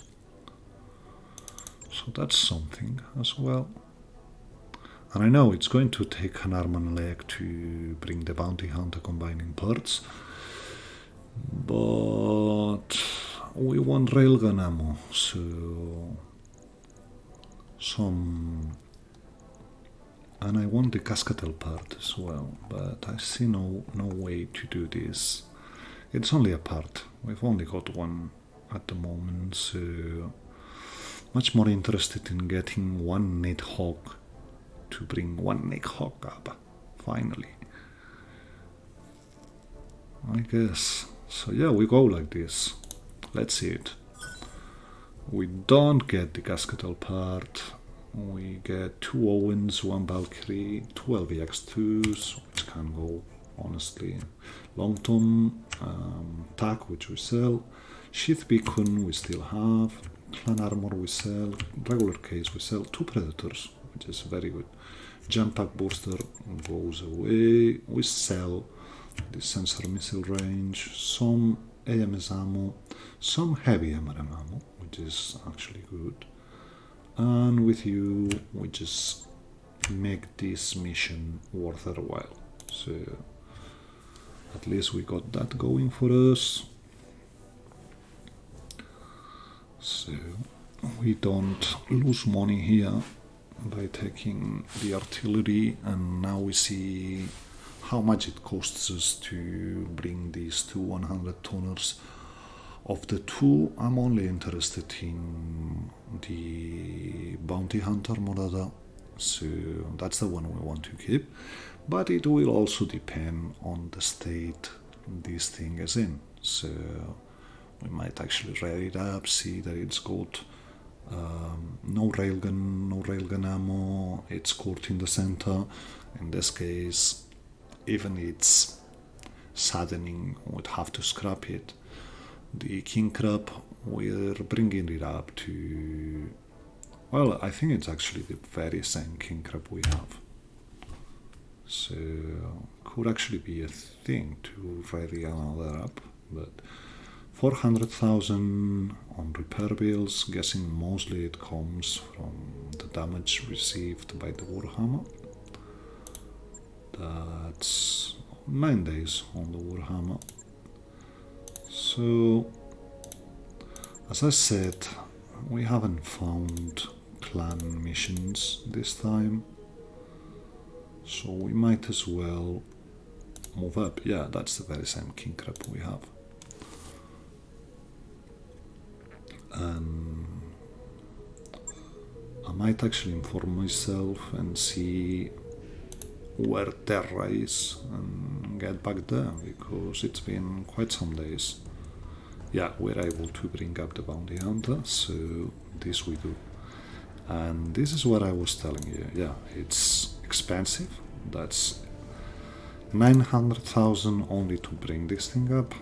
So that's something as well. And I know it's going to take an arm and a leg to bring the bounty hunter combining parts, but we want railgun ammo, so and I want the Cascatel part as well, but I see no way to do this. It's only a part, we've only got one at the moment, so much more interested in getting one Nidhogg to bring one Nidhogg up, finally. I guess. So yeah, we go like this. Let's see it. We don't get the Cascatel part. We get 2 Owens, 1 Valkyrie, 2 LVX2s, which can go, honestly, long term. TAC, which we sell. Sheath Beacon we still have. Clan Armor we sell. Regular Case we sell. 2 Predators, which is very good. Jump Pack Booster goes away. We sell the Sensor Missile Range. Some AMS ammo. Some heavy MRM ammo, which is actually good. And with you, we just make this mission worth our while. So at least we got that going for us. So we don't lose money here by taking the artillery, and now we see how much it costs us to bring these 2 100-tonners. Of the 2, I'm only interested in the Bounty Hunter Modded, so that's the one we want to keep, but it will also depend on the state this thing is in. So we might actually ready it up, see that it's got no railgun ammo, it's caught in the center. In this case, even it's saddening, we'd have to scrap it. The king crab, we're bringing it up to, well, I think it's actually the very same king crab we have, so could actually be a thing to ready another up. But 400,000 on repair bills, guessing mostly it comes from the damage received by the Warhammer. That's 9 days on the Warhammer. So As I said, we haven't found clan missions this time, so we might as well move up. Yeah, that's the very same king crab we have. And I might actually inform myself and see where Terra is and get back there, because it's been quite some days. Yeah, we're able to bring up the bounty hunter, so this we do. And this is what I was telling you. Yeah, it's expensive. That's 900,000 only to bring this thing up.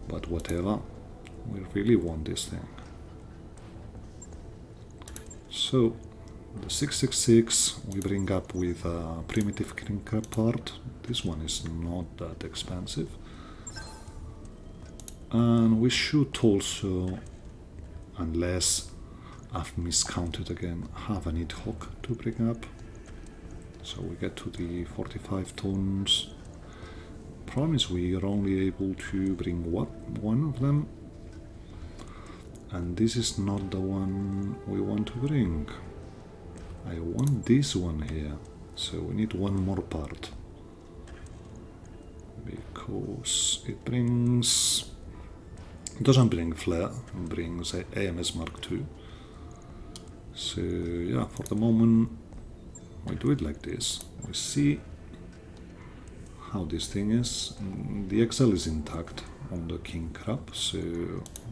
But whatever, we really want this thing. So the 666 we bring up with a primitive king crab part. This one is not that expensive. And we should also, unless I've miscounted again, have an Nidhogg to bring up. So we get to the 45 tons. Problem is we are only able to bring one of them. And this is not the one we want to bring. I want this one here. So we need one more part. Because it brings... It doesn't bring flare, it brings AMS Mark II. So yeah, for the moment we do it like this. We see how this thing is. The XL is intact on the king crab, so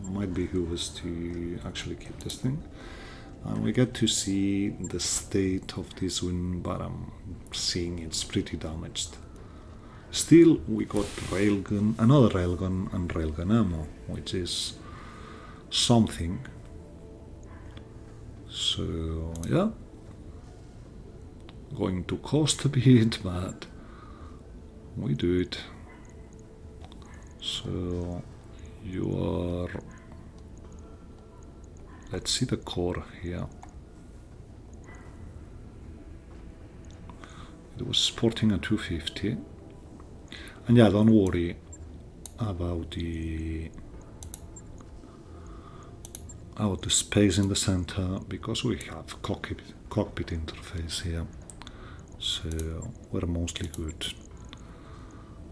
might behoove us to actually keep this thing. And we get to see the state of this wing, but I'm seeing it's pretty damaged. Still, we got railgun, another railgun and railgun ammo, which is something. So yeah, going to cost a bit, but we do it. So you are, let's see the core here. It was sporting a 250. And yeah, don't worry about the space in the center, because we have cockpit interface here, so we're mostly good.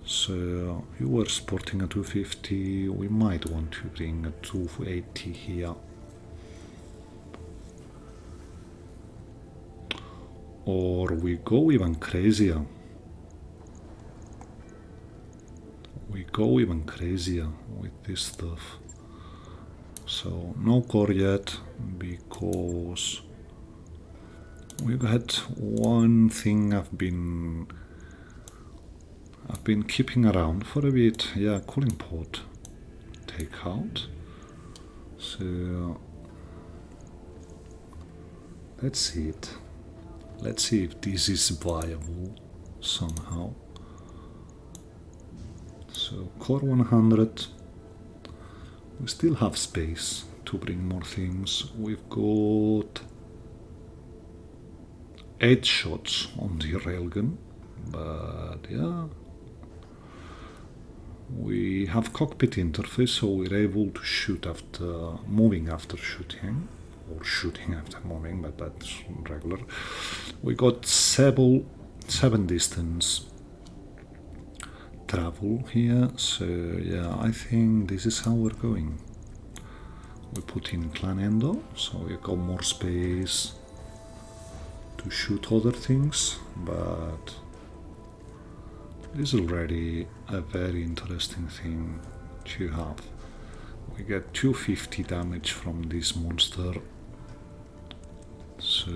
So you were sporting a 250, we might want to bring a 280 here. Or we go even crazier. We go even crazier with this stuff. So no core yet, because we've had one thing I've been keeping around for a bit. Yeah, cooling pod takeout. So let's see it. Let's see if this is viable somehow. So core 100. We still have space to bring more things. We've got 8 shots on the railgun, but yeah, we have cockpit interface, so we're able to shoot after moving after shooting, or shooting after moving, but that's regular. We got 7 distance travel here, so yeah, I think this is how we're going. We put in clan endo, so we got more space to shoot other things, but this is already a very interesting thing to have. We get 250 damage from this monster, so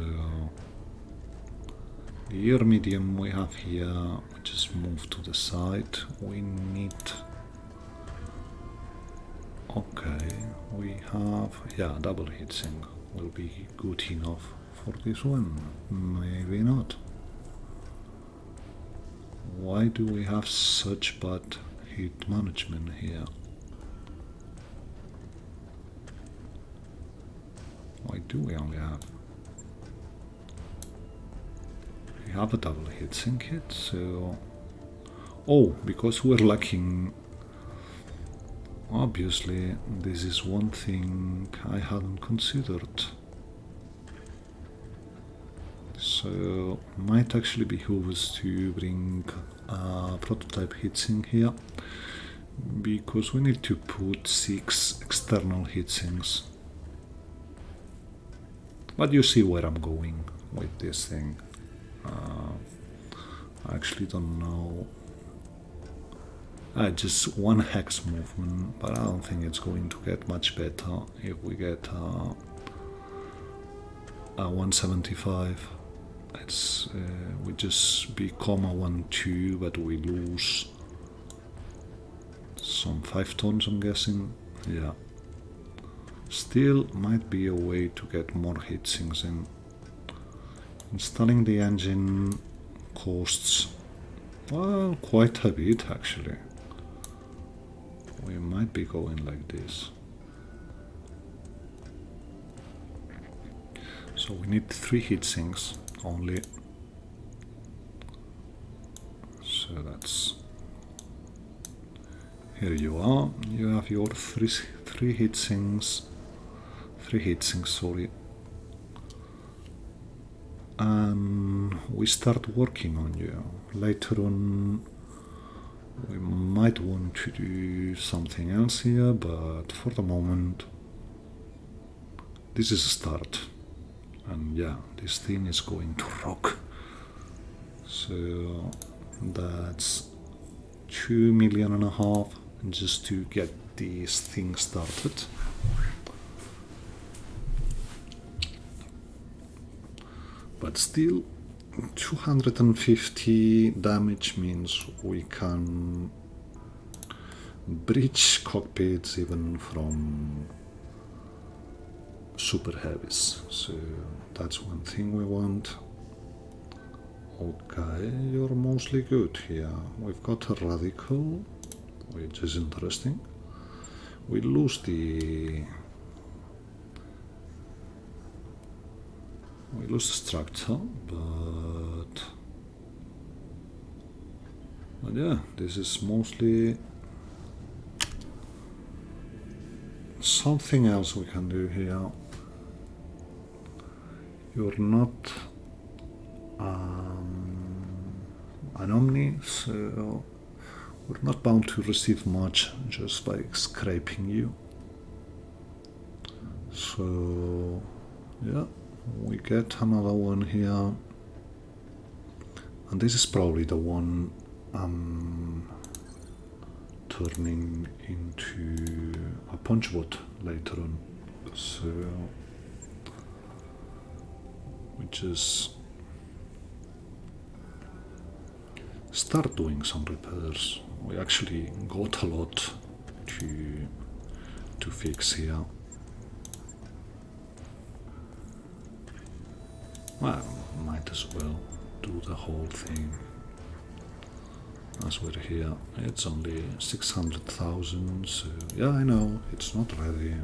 the air medium we have here, we just move to the side. We need... Okay, we have... Yeah, double heatsink will be good enough for this one. Maybe not. Why do we have such bad heat management here? Why do we only have... We have a double heatsink hit, so... Oh, because we're lacking obviously this is one thing I hadn't considered. So might actually behoove us to bring a prototype heatsink here, because we need to put 6 external heatsinks. But you see where I'm going with this thing. I actually don't know. Just one hex movement, but I don't think it's going to get much better if we get a 175. It's we just become a 1-2, but we lose some 5 tons, I'm guessing. Yeah. Still might be a way to get more heatsinks in. Installing the engine costs, well, quite a bit actually. We might be going like this. So we need 3 heatsinks only. So that's, here you are. You have your three heatsinks, sorry. And we start working on you. Later on we might want to do something else here, but for the moment this is a start. And yeah, this thing is going to rock. So that's 2.5 million just to get this thing started. But still, 250 damage means we can breach cockpits even from super heavies. So that's one thing we want. Okay, you're mostly good here. We've got a radical, which is interesting. We lose the structure, but yeah, this is mostly something else we can do here. You're not an Omni, so we're not bound to receive much just by scraping you. So yeah, we get another one here, and this is probably the one I'm turning into a punch bot later on. So we just start doing some repairs. We actually got a lot to fix here. Well, might as well do the whole thing as we're here. It's only 600,000, so yeah, I know it's not ready.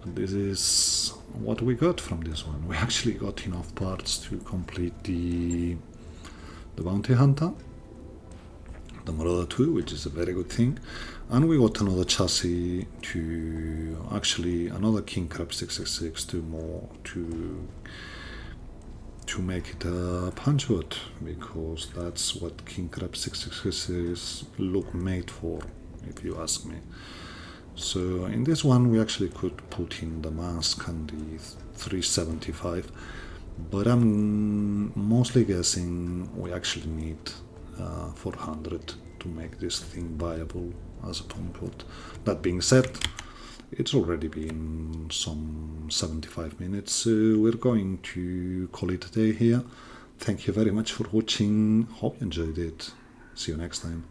This is what we got from this one. We actually got enough parts to complete the Bounty Hunter, the Marauder 2, which is a very good thing, and we got another chassis to actually another King Crab 666 to make it a punch bot, because that's what King Crab 666 look made for, if you ask me. So in this one we actually could put in the mask and the 375, but I'm mostly guessing we actually need 400 to make this thing viable as a punch bot. That being said, it's already been some 75 minutes, so we're going to call it a day here. Thank you very much for watching, hope you enjoyed it, see you next time.